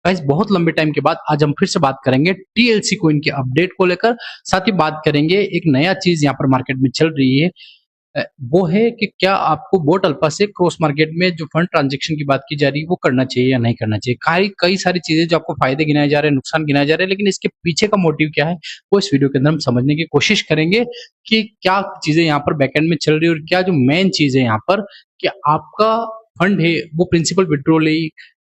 Guys बहुत लंबे time के बाद आज हम फिर से बात करेंगे टीएलसी कॉइन के अपडेट को लेकर। साथ ही बात करेंगे एक नया चीज यहाँ पर मार्केट में चल रही है। वो है कि क्या आपको बोट अल्फा से क्रॉस मार्केट में जो फंड ट्रांजैक्शन की बात की जा रही है वो करना चाहिए या नहीं करना चाहिए। कई कई सारी चीजें जो आपको फायदे गिनाए जा रहे हैं, नुकसान गिनाए जा रहे हैं, लेकिन इसके पीछे का मोटिव क्या है वो इस वीडियो के अंदर हम समझने की कोशिश करेंगे कि क्या चीजें यहाँ पर बैकएंड में चल रही है और क्या जो मेन चीज है यहाँ पर कि आपका फंड है वो प्रिंसिपल विड्रॉल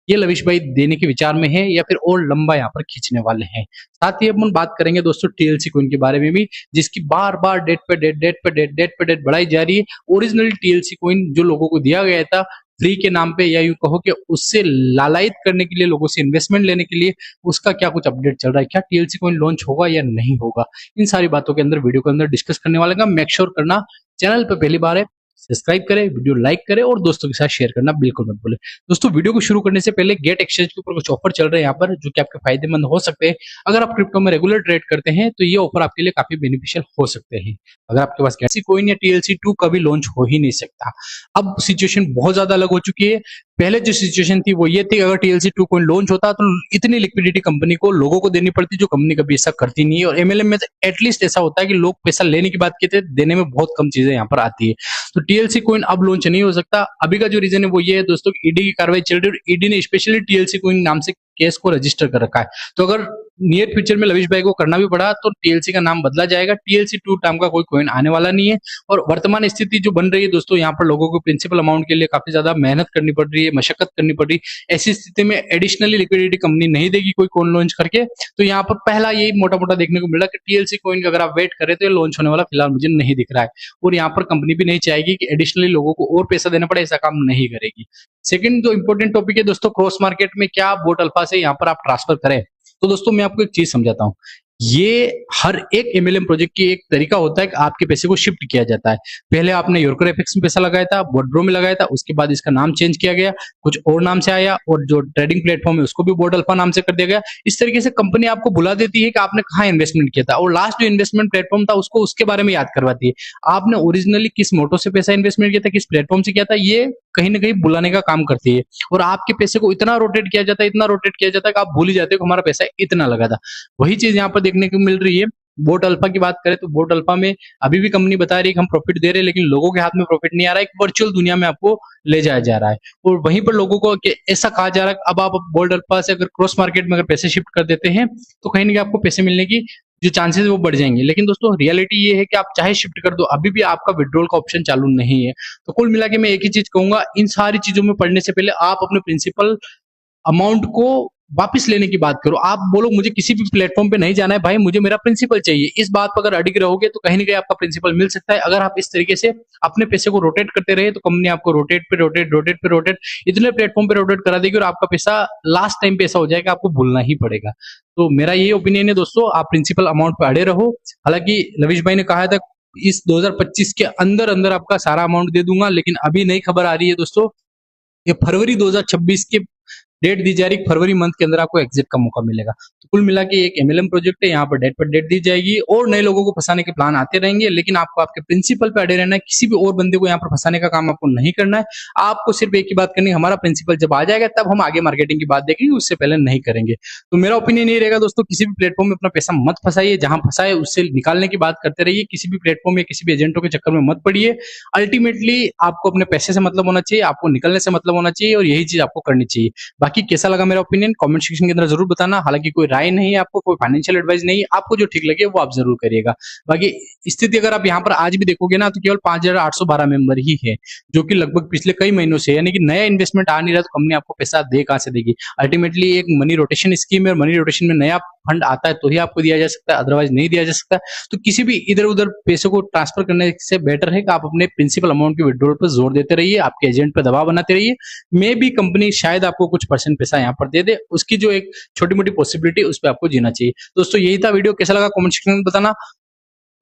ये लविश भाई देने के विचार में है या फिर और लंबा यहाँ पर खींचने वाले हैं। साथ ही अपन बात करेंगे दोस्तों टीएलसी कॉइन के बारे में भी, जिसकी बार बार डेट पे डेट बढ़ाई जा रही है। ओरिजिनल टीएलसी कॉइन जो लोगों को दिया गया था फ्री के नाम पे, या यूं कहो कि उससे लालायित करने के लिए, लोगों से इन्वेस्टमेंट लेने के लिए, उसका क्या कुछ अपडेट चल रहा है, क्या टीएलसी कॉइन लॉन्च होगा या नहीं होगा, इन सारी बातों के अंदर वीडियो के अंदर डिस्कस करने वाले का। मेक श्योर करना चैनल पे पहली बार है सब्सक्राइब करें, वीडियो लाइक करें और दोस्तों के साथ शेयर करना बिल्कुल मत भूलें। दोस्तों वीडियो को शुरू करने से पहले गेट एक्सचेंज के ऊपर कुछ ऑफर चल रहे हैं यहाँ पर जो कि आपके फायदेमंद हो सकते हैं। अगर आप क्रिप्टो में रेगुलर ट्रेड करते हैं तो ये ऑफर आपके लिए काफी बेनिफिशियल हो सकते हैं। अगर आपके पास टीएलसी कॉइन या टीएलसी 2 कभी लॉन्च हो ही नहीं सकता। अब सिचुएशन बहुत ज्यादा अलग हो चुकी है। पहले जो सिचुएशन थी वो ये थी, अगर टीएलसी 2 कॉइन लॉन्च होता तो इतनी लिक्विडिटी कंपनी को, लोगों को देनी पड़ती, जो कंपनी कभी ऐसा करती नहीं है। और एमएलएम में तो एटलीस्ट ऐसा होता है कि लोग पैसा लेने की बात कहते हैं, देने में बहुत कम चीजें यहाँ पर आती है। तो टीएलसी कॉइन अब लॉन्च नहीं हो सकता। अभी का जो रीजन है वो ये है दोस्तों, ईडी की कार्रवाई चल रही है और ईडी ने स्पेशली टीएलसी कॉइन नाम से केस को रजिस्टर कर रखा है। तो अगर नियर फ्यूचर में लविश भाई को करना भी पड़ा तो टीएलसी का नाम बदला जाएगा। टीएलसी 2 नाम का कोई कॉइन आने वाला नहीं है। और वर्तमान स्थिति जो बन रही है दोस्तों, यहाँ पर लोगों को प्रिंसिपल अमाउंट के लिए काफी ज्यादा मेहनत करनी पड़ रही है, मशक्कत करनी पड़ रही है। ऐसी स्थिति में एडिशनली लिक्विडिटी कंपनी नहीं देगी कोई कॉइन लॉन्च करके। तो यहाँ पर पहला यही मोटा मोटा देखने को मिल रहा है कि टीएलसी कॉइन का अगर आप वेट करें तो ये लॉन्च होने वाला फिलहाल मुझे नहीं दिख रहा है। और यहाँ पर कंपनी भी नहीं चाहेगी कि एडिशनली लोगों को और पैसा देना पड़े, ऐसा काम नहीं करेगी। सेकंड जो इंपॉर्टेंट टॉपिक है दोस्तों, क्रॉस मार्केट में क्या बोट अल्फा से यहाँ पर आप ट्रांसफर करें। तो दोस्तों मैं आपको एक चीज समझाता हूँ। ये हर एक एमएलएम प्रोजेक्ट की एक तरीका होता है कि आपके पैसे को शिफ्ट किया जाता है। पहले आपने योरकर एफएक्स में पैसा लगाया था, बोडरो में लगाया था, उसके बाद इसका नाम चेंज किया गया, कुछ और नाम से आया, और जो ट्रेडिंग प्लेटफॉर्म है उसको भी बोट अल्फा नाम से कर दिया गया। इस तरीके से कंपनी आपको बुला देती है कि आपने कहाँ इन्वेस्टमेंट किया था, और लास्ट जो इन्वेस्टमेंट प्लेटफॉर्म था उसको उसके बारे में याद करवाती है। आपने ओरिजिनली किस मोटो से पैसा इन्वेस्टमेंट किया था, किस प्लेटफॉर्म से किया था, ये कहीं ना कहीं बुलाने का काम करती है। और आपके पैसे को इतना रोटेट किया जाता है, इतना रोटेट किया जाता है कि आप भूल ही जाते हो कि हमारा पैसा इतना लगा था। वही चीज यहाँ पर देखने को मिल रही है। बोट अल्फा की बात करें तो बोट अल्फा में अभी भी कंपनी बता रही है कि हम प्रॉफिट दे रहे हैं, लेकिन लोगों के हाथ में प्रॉफिट नहीं आ रहा है। एक वर्चुअल दुनिया में आपको ले जाया जा रहा है और वहीं पर लोगों को ऐसा कहा जा रहा है अब आप बोट अल्फा से अगर क्रॉस मार्केट में अगर पैसे शिफ्ट कर देते हैं तो कहीं ना कहीं आपको पैसे मिलने की जो चांसेस वो बढ़ जाएंगे। लेकिन दोस्तों रियलिटी ये है कि आप चाहे शिफ्ट कर दो, अभी भी आपका विड्रॉल का ऑप्शन चालू नहीं है। तो कुल मिला के मैं एक ही चीज कहूंगा, इन सारी चीजों में पढ़ने से पहले आप अपने प्रिंसिपल अमाउंट को वापस लेने की बात करो। आप बोलो मुझे किसी भी प्लेटफॉर्म पे नहीं जाना है भाई, मुझे मेरा प्रिंसिपल चाहिए। इस बात पर अगर अडिग रहोगे तो कहीं ना कहीं आपका प्रिंसिपल मिल सकता है। अगर आप इस तरीके से अपने पैसे को रोटेट करते रहे तो कंपनी आपको रोटेट इतने प्लेटफॉर्म पे रोटेट करा देगी और आपका पैसा लास्ट टाइम पे ऐसा हो जाएगा आपको भूलना ही पड़ेगा। तो मेरा यही ओपिनियन है दोस्तों, आप प्रिंसिपल अमाउंट पे अड़े रहो। हालांकि लविश भाई ने कहा था इस 2025 के अंदर अंदर आपका सारा अमाउंट दे दूंगा, लेकिन अभी नई खबर आ रही है दोस्तों, ये फरवरी 2026 के डेट दी जा रही, फरवरी मंथ के अंदर आपको एग्जिट का मौका मिलेगा। तो कुल मिला के एक एमएलएम प्रोजेक्ट है, यहाँ पर डेट पर डेट दी जाएगी और नए लोगों को फंसाने के प्लान आते रहेंगे, लेकिन आपको आपके प्रिंसिपल पे अड़े रहना है। किसी भी और बंदे को यहाँ पर फंसाने का काम आपको नहीं करना है। आपको सिर्फ एक ही बात करनी है, हमारा प्रिंसिपल जब आ जाएगा तब हम आगे मार्केटिंग की बात देखेंगे, उससे पहले नहीं करेंगे। तो मेरा ओपिनियन ये रहेगा दोस्तों, किसी भी प्लेटफॉर्म में अपना पैसा मत फंसाइए, जहां फंसाए उससे निकालने की बात करते रहिए। किसी भी प्लेटफॉर्म में किसी भी एजेंटों के चक्कर में मत पड़िए। अल्टीमेटली आपको अपने पैसे से मतलब होना चाहिए, आपको निकलने से मतलब होना चाहिए, और यही चीज आपको करनी चाहिए। बाकी कैसा लगा मेरा ओपिनियन कमेंट सेक्शन के अंदर जरूर बताना। हालांकि कोई राय नहीं है, आपको कोई फाइनेंशियल एडवाइस नहीं है, आपको जो ठीक लगे वो आप जरूर करिएगा। बाकी स्थिति अगर आप यहाँ पर आज भी देखोगे ना तो केवल 5812 मेंबर ही है, जो कि लगभग पिछले कई महीनों से, यानी कि नया इन्वेस्टमेंट आ नहीं रहा तो कंपनी आपको पैसा दे कहां से देगी। अल्टीमेटली एक मनी रोटेशन स्कीम है और मनी रोटेशन में नया फंड आता है तो ही आपको दिया जा सकता है, अदरवाइज नहीं दिया जा सकता। तो किसी भी इधर उधर पैसे को ट्रांसफर करने से बेटर है कि आप अपने प्रिंसिपल अमाउंट के विड्रॉल पर जोर देते रहिए, आपके एजेंट पर दबाव बनाते रहिए। मे भी कंपनी शायद आपको कुछ परसेंट पैसा यहाँ पर दे दे, उसकी जो एक छोटी मोटी पॉसिबिलिटी उस पर आपको जीना चाहिए। दोस्तों यही था वीडियो, कैसा लगा कमेंट सेक्शन में बताना।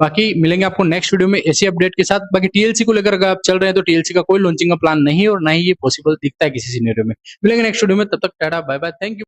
बाकी मिलेंगे आपको नेक्स्ट वीडियो में ऐसी अपडेट के साथ। बाकी टीएलसी को लेकर अगर आप चल रहे हैं तो टीएलसी का कोई लॉन्चिंग का प्लान नहीं है और ना ही ये पॉसिबल दिखता है किसी सिनेरियो में। मिलेंगे नेक्स्ट वीडियो में, तब तक tata bye bye, thank you.